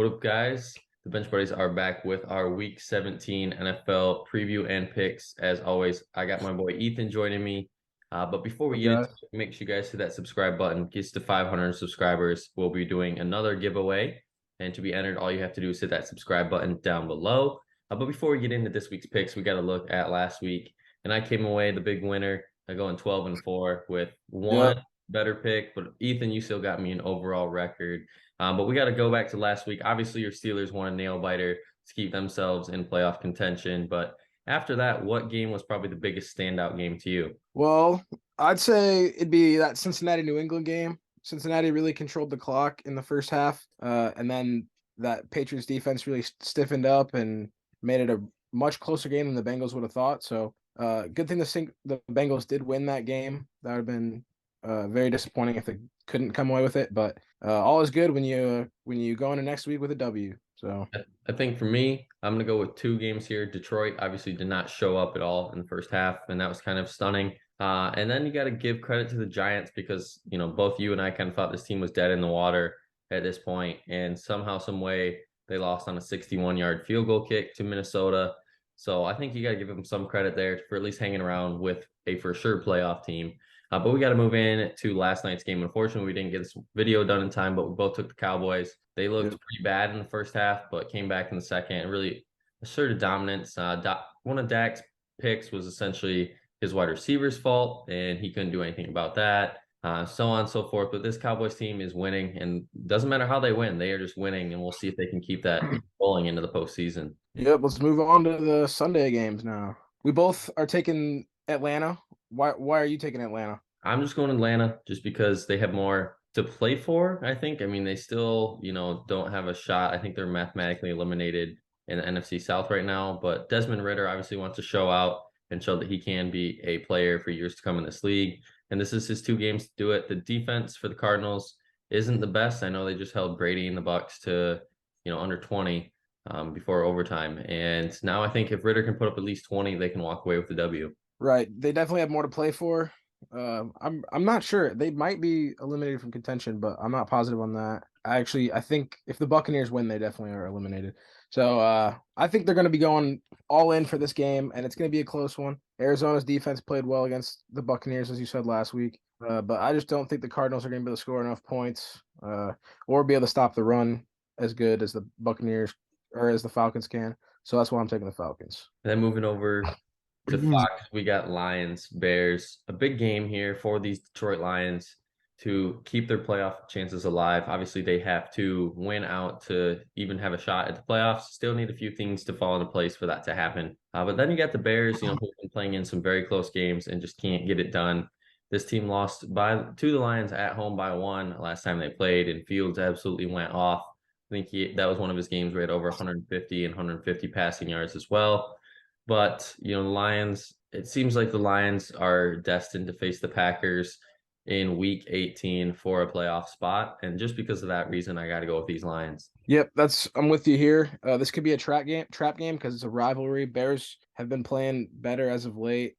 up, guys? The Bench Buddies are back with our Week 17 NFL preview and picks. As always, I got my boy Ethan joining me. But before we Up, get into guys? it, make sure you guys hit that subscribe button. Gets to 500 subscribers, we'll be doing another giveaway. And to be entered, all you have to do is hit that subscribe button down below. But before we get into this week's picks, we got to look at last week. And I came away the big winner, going 12-4 with one Yep. better pick. But Ethan, you still got me an overall record. But we got to go back to last week. Obviously, your Steelers won a nail biter to keep themselves in playoff contention. But after that, what game was probably the biggest standout game to you? Well, I'd say it'd be that Cincinnati New England game. Cincinnati really controlled the clock in the first half, and then that Patriots defense really stiffened up and made it a much closer game than the Bengals would have thought. So, good thing the Bengals did win that game. That would have been very disappointing if they couldn't come away with it. But all is good when you go into next week with a W. So, I think for me, I'm going to go with two games here. Detroit obviously did not show up at all in the first half, and that was kind of stunning. And then you got to give credit to the Giants because, both you and I kind of thought this team was dead in the water at this point, and somehow, some way, they lost on a 61-yard field goal kick to Minnesota. So I think you got to give them some credit there for at least hanging around with a for sure playoff team. But we got to move in to last night's game. Unfortunately, we didn't get this video done in time, but we both took the Cowboys. They looked yep. pretty bad in the first half, but came back in the second and really asserted dominance. One of Dak's picks was essentially his wide receiver's fault, and he couldn't do anything about that. So on and so forth. But this Cowboys team is winning, and doesn't matter how they win, they are just winning, and we'll see if they can keep that rolling into the postseason. Yep, let's move on to the Sunday games now. We both are taking Atlanta. Why are you taking Atlanta? I'm just going Atlanta just because they have more to play for, I think. I mean, they still, don't have a shot. I think they're mathematically eliminated in the NFC South right now, but Desmond Ritter obviously wants to show out and show that he can be a player for years to come in this league. And this is his two games to do it. The defense for the Cardinals isn't the best. I know they just held Brady and the Bucks to, under 20 before overtime. And now I think if Ritter can put up at least 20, they can walk away with the W. Right, they definitely have more to play for. I'm not sure. They might be eliminated from contention, but I'm not positive on that. I think if the Buccaneers win, they definitely are eliminated. So I think they're going to be going all in for this game, and it's going to be a close one. Arizona's defense played well against the Buccaneers, as you said last week, but I just don't think the Cardinals are going to be able to score enough points or be able to stop the run as good as the Buccaneers or as the Falcons can. So that's why I'm taking the Falcons. And then moving over to Fox, we got Lions, Bears. A big game here for these Detroit Lions to keep their playoff chances alive. Obviously, they have to win out to even have a shot at the playoffs. Still need a few things to fall into place for that to happen. But then you got the Bears, who've been playing in some very close games and just can't get it done. This team lost to the Lions at home by one last time they played, and Fields absolutely went off. I think that was one of his games where he had over 150 and 150 passing yards as well. But, the Lions, it seems like the Lions are destined to face the Packers in week 18 for a playoff spot. And just because of that reason, I got to go with these Lions. Yep, I'm with you here. This could be a trap game because it's a rivalry. Bears have been playing better as of late,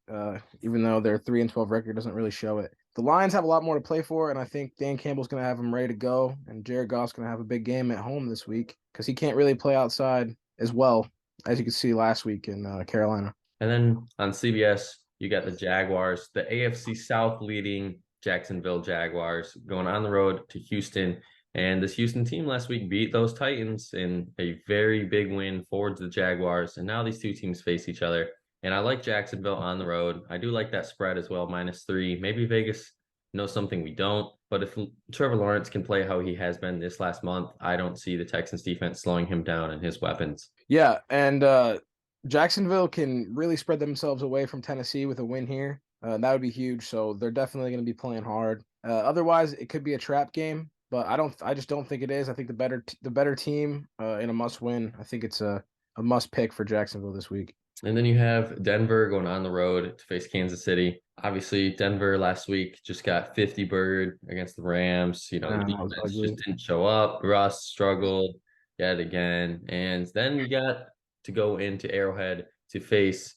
even though their 3-12 record doesn't really show it. The Lions have a lot more to play for, and I think Dan Campbell's going to have them ready to go, and Jared Goff's going to have a big game at home this week because he can't really play outside as well as you could see last week in Carolina. And then on CBS, you got the Jaguars, the AFC South leading Jacksonville Jaguars going on the road to Houston. And this Houston team last week beat those Titans in a very big win for the Jaguars. And now these two teams face each other. And I like Jacksonville on the road. I do like that spread as well, -3. Maybe Vegas knows something we don't. But if Trevor Lawrence can play how he has been this last month, I don't see the Texans defense slowing him down and his weapons. Yeah, and Jacksonville can really spread themselves away from Tennessee with a win here. That would be huge. So they're definitely going to be playing hard. Otherwise, it could be a trap game, but I just don't think it is. I think the better team in a must win. I think it's a must pick for Jacksonville this week. And then you have Denver going on the road to face Kansas City. Obviously, Denver last week just got 50 bird against the Rams. The That was defense just ugly. didn't show up. Russ struggled yet again. And then you got to go into Arrowhead to face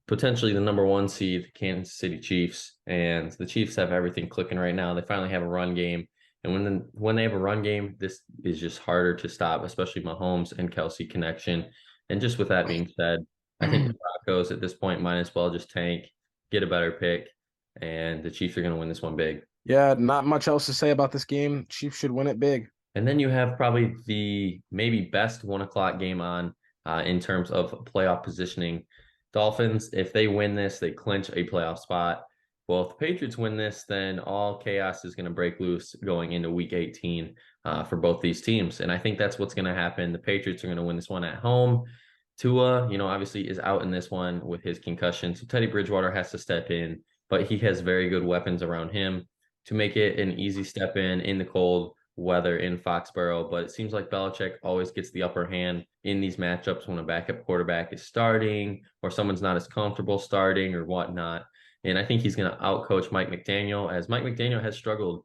potentially the number one seed, Kansas City Chiefs. And the Chiefs have everything clicking right now. They finally have a run game. And when they have a run game, this is just harder to stop, especially Mahomes and Kelsey connection. And just with that being said, I think the Broncos at this point might as well just tank, get a better pick, and the Chiefs are going to win this one big. Yeah, not much else to say about this game. Chiefs should win it big. And then you have probably the maybe best 1 o'clock game on in terms of playoff positioning. Dolphins, if they win this, they clinch a playoff spot. Well, if the Patriots win this, then all chaos is going to break loose going into week 18 for both these teams. And I think that's what's going to happen. The Patriots are going to win this one at home. Tua, obviously is out in this one with his concussion. So Teddy Bridgewater has to step in, but he has very good weapons around him to make it an easy step in the cold weather in Foxborough, but it seems like Belichick always gets the upper hand in these matchups when a backup quarterback is starting or someone's not as comfortable starting or whatnot. And I think he's going to outcoach Mike McDaniel, as Mike McDaniel has struggled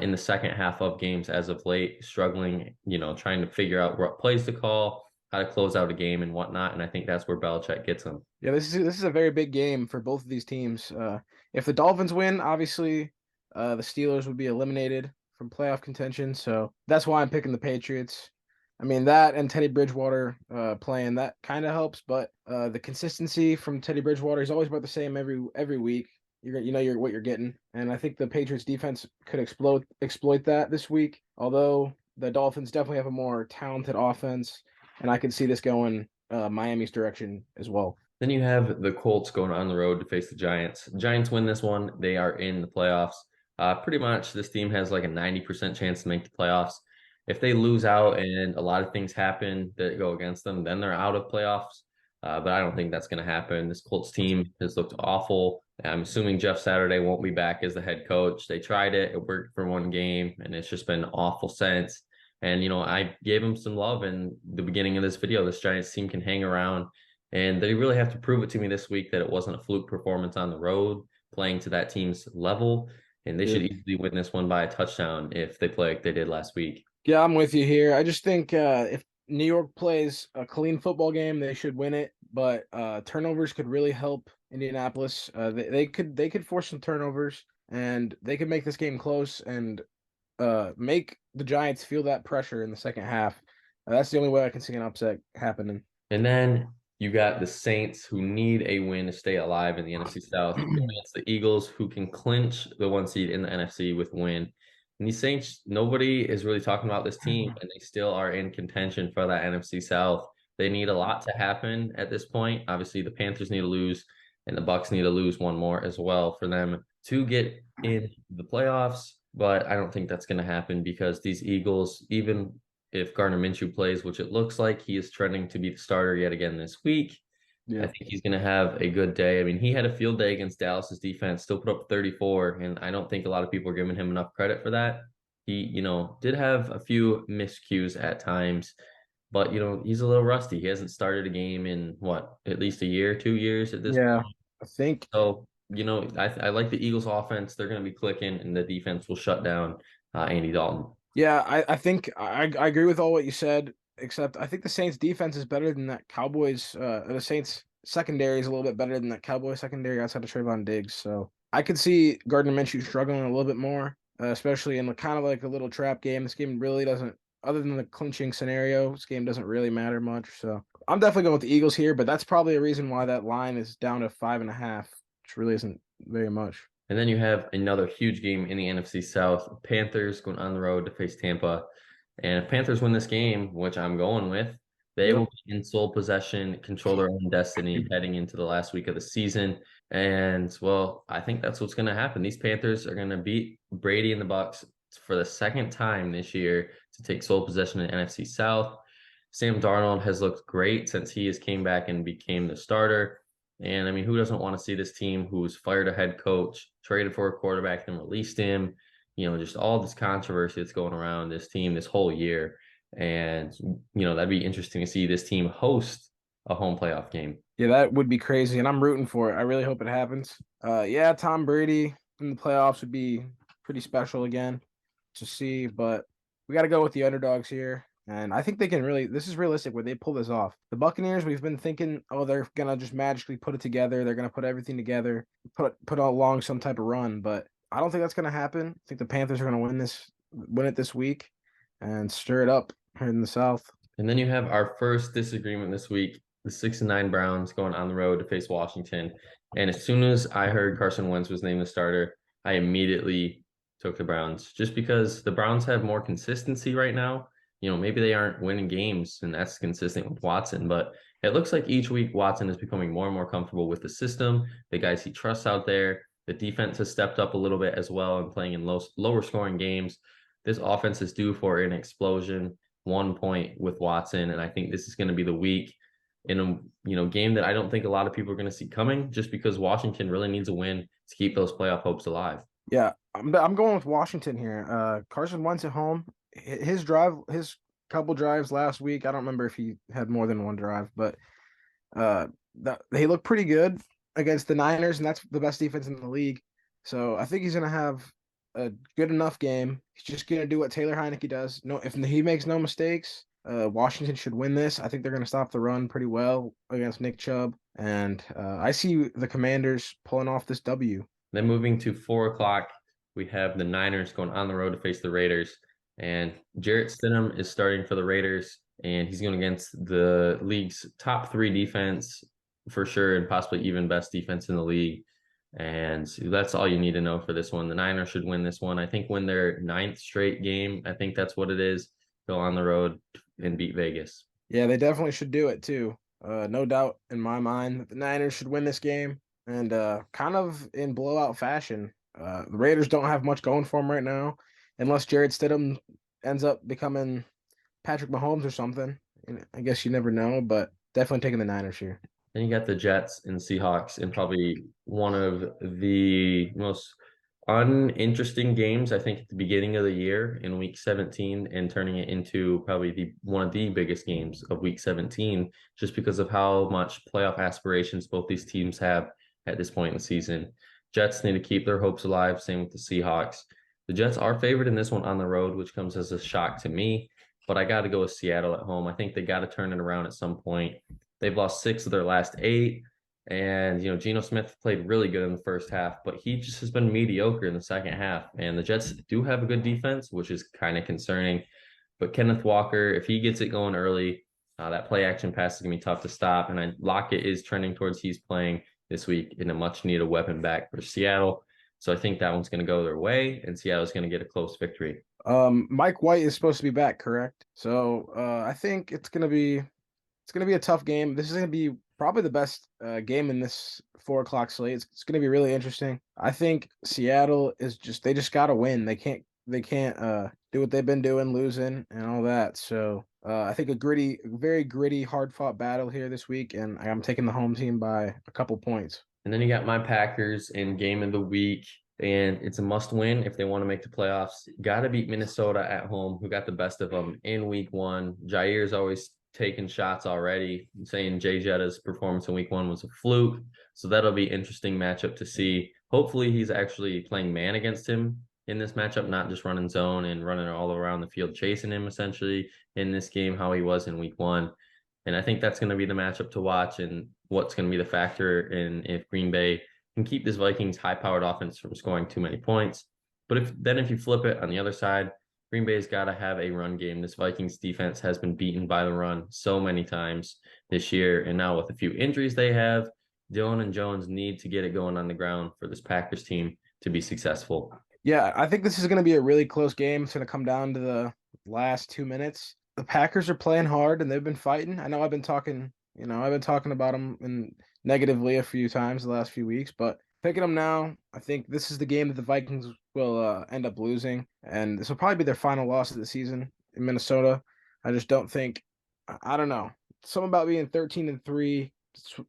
in the second half of games as of late, struggling, trying to figure out what plays to call, how to close out a game and whatnot. And I think that's where Belichick gets him. Yeah, this is a very big game for both of these teams. If the Dolphins win, obviously, the Steelers would be eliminated from playoff contention. So that's why I'm picking the Patriots. I mean, that and Teddy Bridgewater playing that kind of helps, but the consistency from Teddy Bridgewater is always about the same every week. You're what you're getting, and I think the Patriots defense could exploit that this week. Although the Dolphins definitely have a more talented offense, and I can see this going Miami's direction as well. Then you have the Colts going on the road to face the Giants. Giants win this one. They are in the playoffs. Pretty much this team has like a 90% chance to make the playoffs. If they lose out and a lot of things happen that go against them, then they're out of playoffs. But I don't think that's going to happen. This Colts team has looked awful. I'm assuming Jeff Saturday won't be back as the head coach. They tried it. It worked for one game, and it's just been awful since. And, I gave him some love in the beginning of this video. This Giants team can hang around and they really have to prove it to me this week that it wasn't a fluke performance on the road, playing to that team's level. And they Yeah. should easily win this one by a touchdown if they play like they did last week. Yeah, I'm with you here. I just think if New York plays a clean football game, they should win it. But turnovers could really help Indianapolis. They could force some turnovers, and they could make this game close and make the Giants feel that pressure in the second half. That's the only way I can see an upset happening. And then you got the Saints who need a win to stay alive in the NFC South going against the Eagles who can clinch the 1 seed in the NFC with win. And these Saints, nobody is really talking about this team, and they still are in contention for that NFC South. They need a lot to happen at this point. Obviously, the Panthers need to lose, and the Bucks need to lose one more as well for them to get in the playoffs. But I don't think that's going to happen because these Eagles, even if Gardner Minshew plays, which it looks like he is trending to be the starter yet again this week. I Yeah. think he's going to have a good day. I mean, he had a field day against Dallas's defense, still put up 34, and I don't think a lot of people are giving him enough credit for that. He, did have a few miscues at times, but he's a little rusty. He hasn't started a game in what, at least a year, 2 years at this Yeah, point. I think. So, I like the Eagles offense. They're going to be clicking, and the defense will shut down Andy Dalton. Yeah, I think I agree with all what you said, except I think the Saints defense is better than that Cowboys the Saints secondary is a little bit better than that Cowboys secondary outside of Trayvon Diggs. So I could see Gardner Minshew struggling a little bit more, especially in the kind of like a little trap game. This game really doesn't, other than the clinching scenario, this game doesn't really matter much. So I'm definitely going with the Eagles here, but that's probably a reason why that line is down to 5.5, which really isn't very much. And then you have another huge game in the NFC South. Panthers going on the road to face Tampa. And if Panthers win this game, which I'm going with, they Yep. will be in sole possession, control their own destiny heading into the last week of the season. And well, I think that's what's going to happen. These Panthers are going to beat Brady and the Bucks for the second time this year to take sole possession in NFC South. Sam Darnold has looked great since he has came back and became the starter. And I mean, who doesn't want to see this team who's fired a head coach, traded for a quarterback, then released him? Just all this controversy that's going around this team this whole year. And, that'd be interesting to see this team host a home playoff game. Yeah, that would be crazy, and I'm rooting for it. I really hope it happens. Yeah, Tom Brady in the playoffs would be pretty special again to see, but we got to go with the underdogs here. And I think they can really, this is realistic where they pull this off. The Buccaneers, we've been thinking, oh, they're gonna just magically put it together. They're gonna put everything together, put along some type of run, but I don't think that's gonna happen. I think the Panthers are gonna win this win it this week and stir it up here in the South. And then you have our first disagreement this week, the 6-9 Browns going on the road to face Washington. And as soon as I heard Carson Wentz was named the starter, I immediately took the Browns just because the Browns have more consistency right now. Maybe they aren't winning games, and that's consistent with Watson, but it looks like each week Watson is becoming more and more comfortable with the system, the guys he trusts out there. The defense has stepped up a little bit as well and playing in lower scoring games. This offense is due for an explosion 1 point with Watson, and I think this is going to be the week in a game that I don't think a lot of people are going to see coming, just because Washington really needs a win to keep those playoff hopes alive. Yeah, I'm going with Washington here. Carson Wentz at home. His couple drives last week. I don't remember if he had more than one drive, but he looked pretty good against the Niners, and that's the best defense in the league. So I think he's gonna have a good enough game. He's just gonna do what Taylor Heineke does. No, if he makes no mistakes, Washington should win this. I think they're gonna stop the run pretty well against Nick Chubb, and I see the Commanders pulling off this W. Then moving to 4 o'clock, we have the Niners going on the road to face the Raiders. And Jarrett Stidham is starting for the Raiders, and he's going against the league's top three defense for sure, and possibly even best defense in the league. And that's all you need to know for this one. The Niners should win this one. I think win their ninth straight game. I think that's what it is. Go on the road and beat Vegas. Yeah, they definitely should do it too. No doubt in my mind that the Niners should win this game and kind of in blowout fashion. The Raiders don't have much going for them right now, unless Jared Stidham ends up becoming Patrick Mahomes or something. And I guess you never know, but definitely taking the Niners here. Then you got the Jets and Seahawks in probably one of the most uninteresting games, I think, at the beginning of the year in week 17 and turning it into probably the one of the biggest games of week 17, just because of how much playoff aspirations both these teams have at this point in the season. Jets need to keep their hopes alive, same with the Seahawks. The Jets are favored in this one on the road, which comes as a shock to me, but I got to go with Seattle at home. I think they got to turn it around at some point. They've lost 6 of their last 8. And, Geno Smith played really good in the first half, but he just has been mediocre in the second half. And the Jets do have a good defense, which is kind of concerning. But Kenneth Walker, if he gets it going early, that play action pass is going to be tough to stop. And Lockett is trending towards he's playing this week in a much needed weapon back for Seattle. So I think that one's going to go their way, and Seattle's going to get a close victory. Mike White is supposed to be back, correct? So I think it's gonna be a tough game. This is gonna be probably the best game in this 4 o'clock slate. It's gonna be really interesting. I think Seattle is they just gotta win. They can't do what they've been doing, losing and all that. So I think very gritty, hard fought battle here this week, and I'm taking the home team by a couple points. And then you got my Packers in game of the week, and it's a must win if they want to make the playoffs. Got to beat Minnesota at home, who got the best of them in week 1. Jair's always taking shots already, saying Jay Jetta's performance in week 1 was a fluke. So that'll be interesting matchup to see. Hopefully he's actually playing man against him in this matchup, not just running zone and running all around the field, chasing him essentially in this game, how he was in week 1. And I think that's going to be the matchup to watch and what's going to be the factor in if Green Bay can keep this Vikings high-powered offense from scoring too many points. But if you flip it on the other side, Green Bay's got to have a run game. This Vikings defense has been beaten by the run so many times this year. And now with a few injuries they have, Dillon and Jones need to get it going on the ground for this Packers team to be successful. Yeah, I think this is going to be a really close game. It's going to come down to the last 2 minutes. The Packers are playing hard and they've been fighting. I know I've been talking about them and negatively a few times the last few weeks, but picking them now, I think this is the game that the Vikings will end up losing, and this will probably be their final loss of the season in Minnesota. I just don't think, I don't know, something about being 13-3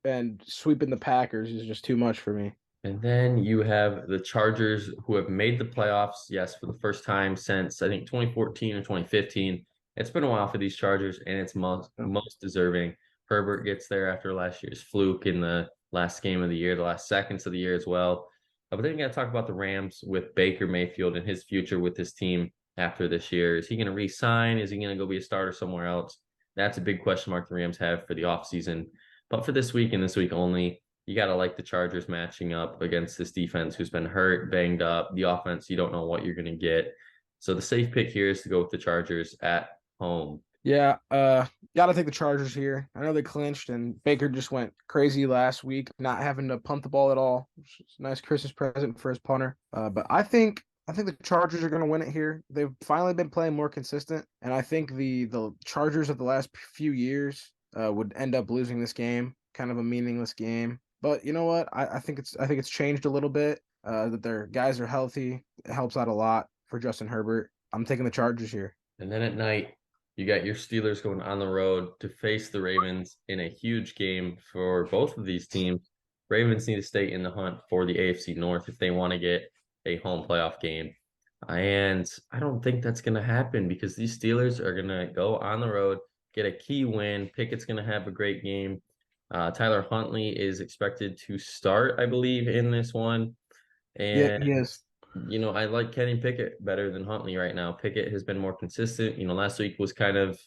and sweeping the Packers is just too much for me. And then you have the Chargers who have made the playoffs, yes, for the first time since I think 2014 or 2015. It's been a while for these Chargers, and it's most deserving. Herbert gets there after last year's fluke in the last game of the year, the last seconds of the year as well. But then you got to talk about the Rams with Baker Mayfield and his future with this team after this year. Is he going to re-sign? Is he going to go be a starter somewhere else? That's a big question mark the Rams have for the offseason. But for this week and this week only, you got to like the Chargers matching up against this defense who's been hurt, banged up. The offense, you don't know what you're going to get. So the safe pick here is to go with the Chargers at home. Yeah, gotta take the Chargers here. I know they clinched and Baker just went crazy last week, not having to punt the ball at all, which is a nice Christmas present for his punter. But I think the Chargers are gonna win it here. They've finally been playing more consistent, and I think the Chargers of the last few years would end up losing this game, kind of a meaningless game. But you know what? I think it's changed a little bit. That their guys are healthy. It helps out a lot for Justin Herbert. I'm taking the Chargers here. And then at night, you got your Steelers going on the road to face the Ravens in a huge game for both of these teams. Ravens need to stay in the hunt for the AFC North if they want to get a home playoff game. And I don't think that's going to happen because these Steelers are going to go on the road, get a key win. Pickett's going to have a great game. Tyler Huntley is expected to start, I believe, in this one. Yeah, And he is. I like Kenny Pickett better than Huntley right now. Pickett has been more consistent. Last week was kind of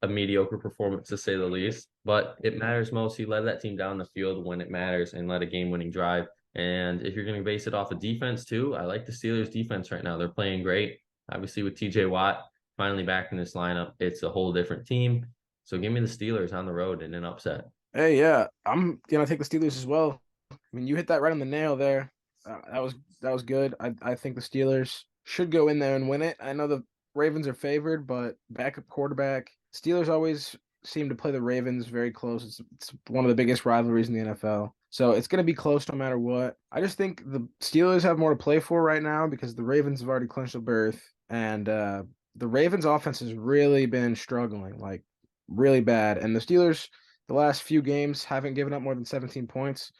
a mediocre performance to say the least, but it matters most. He led that team down the field when it matters and led a game-winning drive. And if you're going to base it off of defense too, I like the Steelers defense right now. They're playing great. Obviously with TJ Watt finally back in this lineup, it's a whole different team. So give me the Steelers on the road in an upset. Hey, yeah, I'm gonna take the Steelers as well. I mean, you hit that right on the nail there. That was good. I think the Steelers should go in there and win it. I know the Ravens are favored, but backup quarterback. Steelers always seem to play the Ravens very close. It's one of the biggest rivalries in the NFL. So it's going to be close no matter what. I just think the Steelers have more to play for right now because the Ravens have already clinched a berth, and the Ravens offense has really been struggling, like really bad. And the Steelers, the last few games, haven't given up more than 17 points.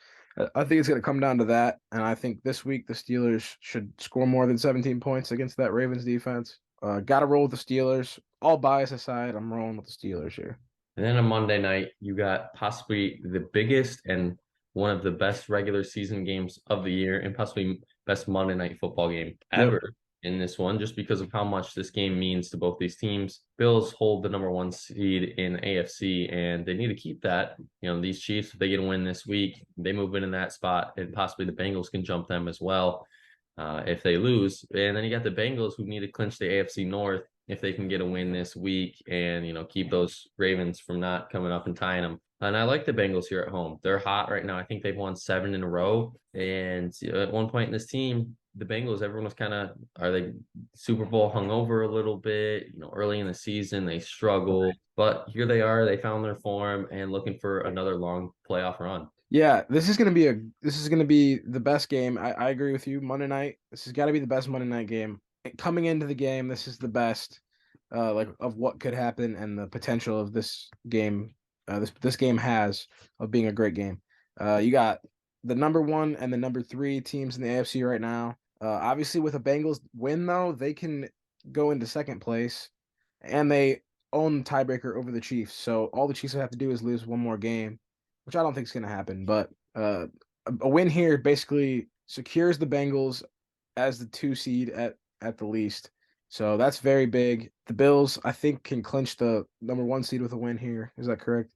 I think it's going to come down to that, and I think this week the Steelers should score more than 17 points against that Ravens defense. Got to roll with the Steelers. All bias aside, I'm rolling with the Steelers here. And then on Monday night, you got possibly the biggest and one of the best regular season games of the year and possibly best Monday night football game Yep. ever in this one, just because of how much this game means to both these teams. Bills hold the number one seed in AFC, and they need to keep that. These Chiefs, if they get a win this week, they move in that spot, and possibly the Bengals can jump them as well if they lose. And then you got the Bengals who need to clinch the AFC North if they can get a win this week and keep those Ravens from not coming up and tying them. And I like the Bengals here at home. They're hot right now. I think they've won 7 in a row. And at one point in this team, the Bengals, everyone was kind of, are they Super Bowl hungover a little bit? Early in the season, they struggled, but here they are. They found their form and looking for another long playoff run. Yeah, this is gonna be the best game. I agree with you. Monday night, this has got to be the best Monday night game. Coming into the game, this is the best, like of what could happen and the potential of this game. This game has of being a great game. You got the number one and the number three teams in the AFC right now. Obviously, with a Bengals win though, they can go into second place, and they own the tiebreaker over the Chiefs. So all the Chiefs would have to do is lose one more game, which I don't think is going to happen. But a win here basically secures the Bengals as the 2 seed at the least. So that's very big. The Bills, I think, can clinch the number 1 seed with a win here. Is that correct?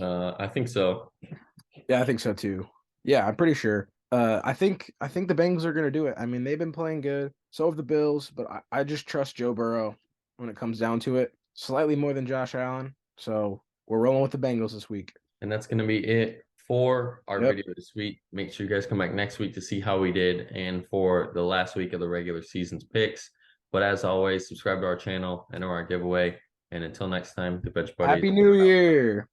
I think so. Yeah, I think so too. Yeah, I'm pretty sure. I think the Bengals are going to do it. I mean, they've been playing good. So have the Bills, but I just trust Joe Burrow when it comes down to it, slightly more than Josh Allen. So we're rolling with the Bengals this week. And that's going to be it for our Yep. video this week. Make sure you guys come back next week to see how we did and for the last week of the regular season's picks. But as always, subscribe to our channel, enter our giveaway. And until next time, the Bench Buddies. Happy New Year.